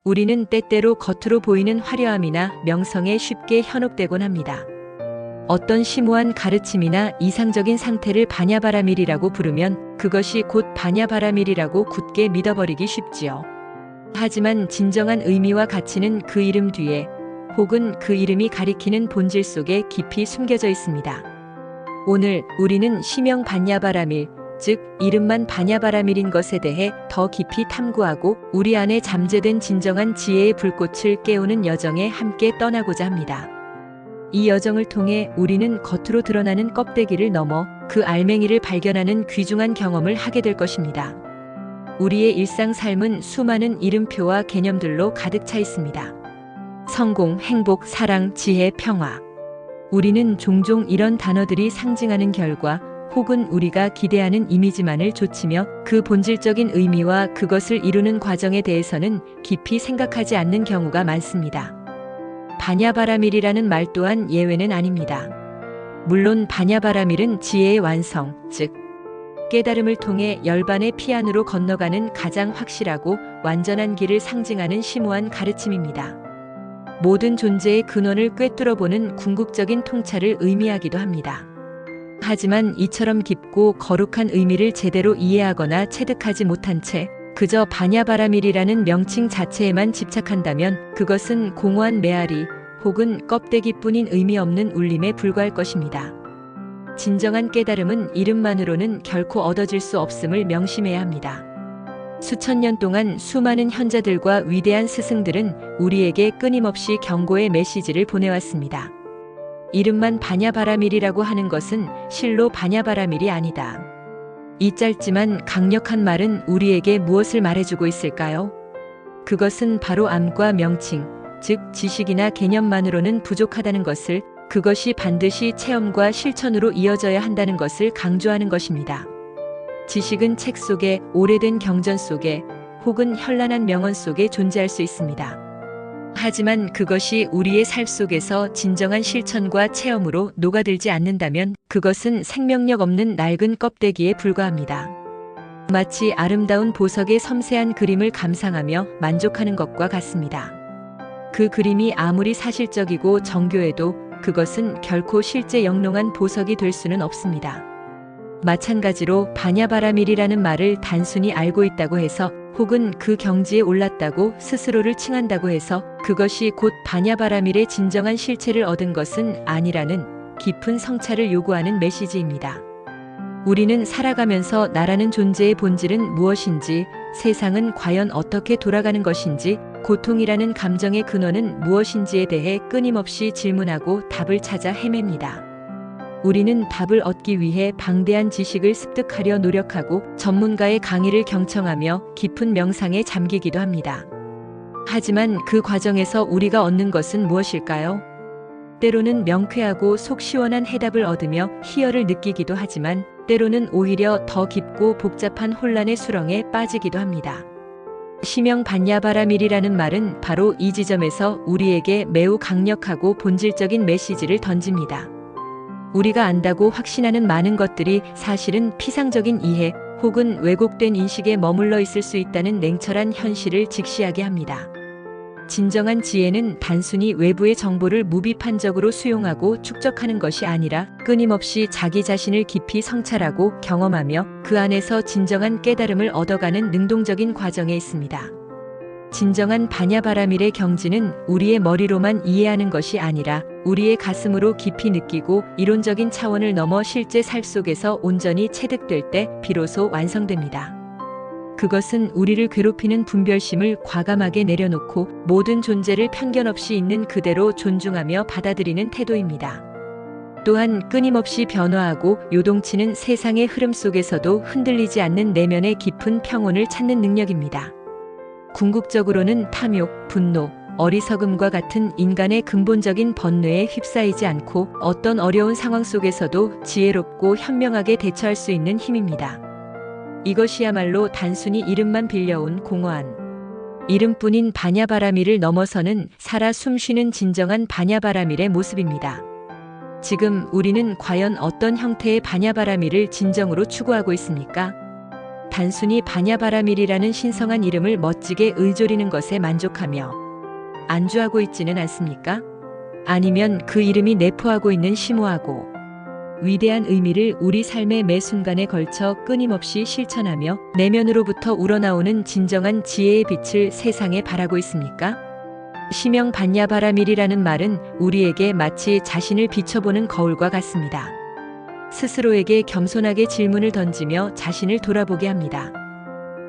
우리는 때때로 겉으로 보이는 화려함이나 명성에 쉽게 현혹되곤 합니다. 어떤 심오한 가르침이나 이상적인 상태를 바냐바라밀이라고 부르면 그것이 곧 바냐바라밀이라고 굳게 믿어버리기 쉽지요. 하지만 진정한 의미와 가치는 그 이름 뒤에 혹은 그 이름이 가리키는 본질 속에 깊이 숨겨져 있습니다. 오늘 우리는 시명 바냐바라밀, 즉 이름만 바냐바라밀인 것에 대해 더 깊이 탐구하고 우리 안에 잠재된 진정한 지혜의 불꽃을 깨우는 여정에 함께 떠나고자 합니다. 이 여정을 통해 우리는 겉으로 드러나는 껍데기를 넘어 그 알맹이를 발견하는 귀중한 경험을 하게 될 것입니다. 우리의 일상 삶은 수많은 이름표와 개념들로 가득 차 있습니다. 성공, 행복, 사랑, 지혜, 평화. 우리는 종종 이런 단어들이 상징하는 결과 혹은 우리가 기대하는 이미지만을 좇으며 그 본질적인 의미와 그것을 이루는 과정에 대해서는 깊이 생각하지 않는 경우가 많습니다. 바냐바라밀이라는 말 또한 예외는 아닙니다. 물론 바냐바라밀은 지혜의 완성, 즉 깨달음을 통해 열반의 피안으로 건너가는 가장 확실하고 완전한 길을 상징하는 심오한 가르침입니다. 모든 존재의 근원을 꿰뚫어보는 궁극적인 통찰을 의미하기도 합니다. 하지만 이처럼 깊고 거룩한 의미를 제대로 이해하거나 체득하지 못한 채 그저 바냐바라밀이라는 명칭 자체에만 집착한다면 그것은 공허한 메아리 혹은 껍데기뿐인 의미 없는 울림에 불과할 것입니다. 진정한 깨달음은 이름만으로는 결코 얻어질 수 없음을 명심해야 합니다. 수천 년 동안 수많은 현자들과 위대한 스승들은 우리에게 끊임없이 경고의 메시지를 보내왔습니다. 이름만 바냐바라밀이라고 하는 것은 실로 바냐바라밀이 아니다. 이 짧지만 강력한 말은 우리에게 무엇을 말해주고 있을까요? 그것은 바로 암과 명칭, 즉 지식이나 개념만으로는 부족하다는 것을, 그것이 반드시 체험과 실천으로 이어져야 한다는 것을 강조하는 것입니다. 지식은 책 속에, 오래된 경전 속에, 혹은 현란한 명언 속에 존재할 수 있습니다. 하지만 그것이 우리의 삶 속에서 진정한 실천과 체험으로 녹아들지 않는다면 그것은 생명력 없는 낡은 껍데기에 불과합니다. 마치 아름다운 보석의 섬세한 그림을 감상하며 만족하는 것과 같습니다. 그 그림이 아무리 사실적이고 정교해도 그것은 결코 실제 영롱한 보석이 될 수는 없습니다. 마찬가지로 바냐바라밀이라는 말을 단순히 알고 있다고 해서 혹은 그 경지에 올랐다고 스스로를 칭한다고 해서 그것이 곧 바냐바라밀의 진정한 실체를 얻은 것은 아니라는 깊은 성찰을 요구하는 메시지입니다. 우리는 살아가면서 나라는 존재의 본질은 무엇인지, 세상은 과연 어떻게 돌아가는 것인지, 고통이라는 감정의 근원은 무엇인지에 대해 끊임없이 질문하고 답을 찾아 헤맵니다. 우리는 답을 얻기 위해 방대한 지식을 습득하려 노력하고 전문가의 강의를 경청하며 깊은 명상에 잠기기도 합니다. 하지만 그 과정에서 우리가 얻는 것은 무엇일까요? 때로는 명쾌하고 속 시원한 해답을 얻으며 희열을 느끼기도 하지만 때로는 오히려 더 깊고 복잡한 혼란의 수렁에 빠지기도 합니다. 시명 바냐바라밀이라는 말은 바로 이 지점에서 우리에게 매우 강력하고 본질적인 메시지를 던집니다. 우리가 안다고 확신하는 많은 것들이 사실은 피상적인 이해 혹은 왜곡된 인식에 머물러 있을 수 있다는 냉철한 현실을 직시하게 합니다. 진정한 지혜는 단순히 외부의 정보를 무비판적으로 수용하고 축적하는 것이 아니라 끊임없이 자기 자신을 깊이 성찰하고 경험하며 그 안에서 진정한 깨달음을 얻어가는 능동적인 과정에 있습니다. 진정한 바냐바라밀의 경지는 우리의 머리로만 이해하는 것이 아니라 우리의 가슴으로 깊이 느끼고 이론적인 차원을 넘어 실제 삶 속에서 온전히 체득될 때 비로소 완성됩니다. 그것은 우리를 괴롭히는 분별심을 과감하게 내려놓고 모든 존재를 편견 없이 있는 그대로 존중하며 받아들이는 태도입니다. 또한 끊임없이 변화하고 요동치는 세상의 흐름 속에서도 흔들리지 않는 내면의 깊은 평온을 찾는 능력입니다. 궁극적으로는 탐욕, 분노, 어리석음과 같은 인간의 근본적인 번뇌에 휩싸이지 않고 어떤 어려운 상황 속에서도 지혜롭고 현명하게 대처할 수 있는 힘입니다. 이것이야말로 단순히 이름만 빌려온 공허한 이름뿐인 바냐바라밀을 넘어서는 살아 숨쉬는 진정한 바냐바라밀의 모습입니다. 지금 우리는 과연 어떤 형태의 바냐바라밀을 진정으로 추구하고 있습니까? 단순히 바냐바라밀이라는 신성한 이름을 멋지게 의조리는 것에 만족하며 안주하고 있지는 않습니까? 아니면 그 이름이 내포하고 있는 심오하고 위대한 의미를 우리 삶의 매 순간에 걸쳐 끊임없이 실천하며 내면으로부터 우러나오는 진정한 지혜의 빛을 세상에 발하고 있습니까? 시명 반야바라밀이라는 말은 우리에게 마치 자신을 비춰보는 거울과 같습니다. 스스로에게 겸손하게 질문을 던지며 자신을 돌아보게 합니다.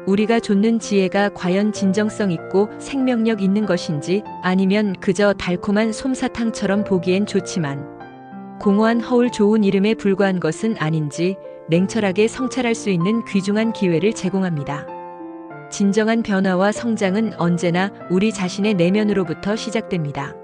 우리가 좇는 지혜가 과연 진정성 있고 생명력 있는 것인지, 아니면 그저 달콤한 솜사탕처럼 보기엔 좋지만 공허한 허울 좋은 이름에 불과한 것은 아닌지 냉철하게 성찰할 수 있는 귀중한 기회를 제공합니다. 진정한 변화와 성장은 언제나 우리 자신의 내면으로부터 시작됩니다.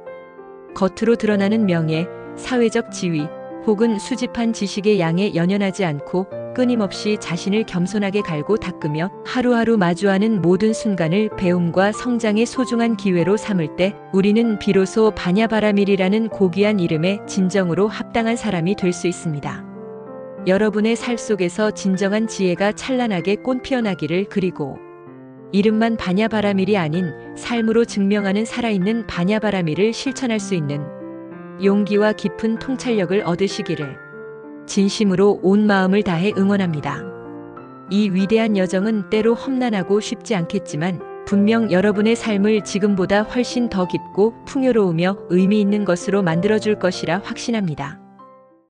겉으로 드러나는 명예, 사회적 지위, 혹은 수집한 지식의 양에 연연하지 않고 끊임없이 자신을 겸손하게 갈고 닦으며 하루하루 마주하는 모든 순간을 배움과 성장의 소중한 기회로 삼을 때 우리는 비로소 바냐바라밀이라는 고귀한 이름에 진정으로 합당한 사람이 될 수 있습니다. 여러분의 살 속에서 진정한 지혜가 찬란하게 꽃피어나기를, 그리고 이름만 바냐바라밀이 아닌 삶으로 증명하는 살아있는 바냐바라밀을 실천할 수 있는 용기와 깊은 통찰력을 얻으시기를 진심으로 온 마음을 다해 응원합니다. 이 위대한 여정은 때로 험난하고 쉽지 않겠지만 분명 여러분의 삶을 지금보다 훨씬 더 깊고 풍요로우며 의미 있는 것으로 만들어줄 것이라 확신합니다.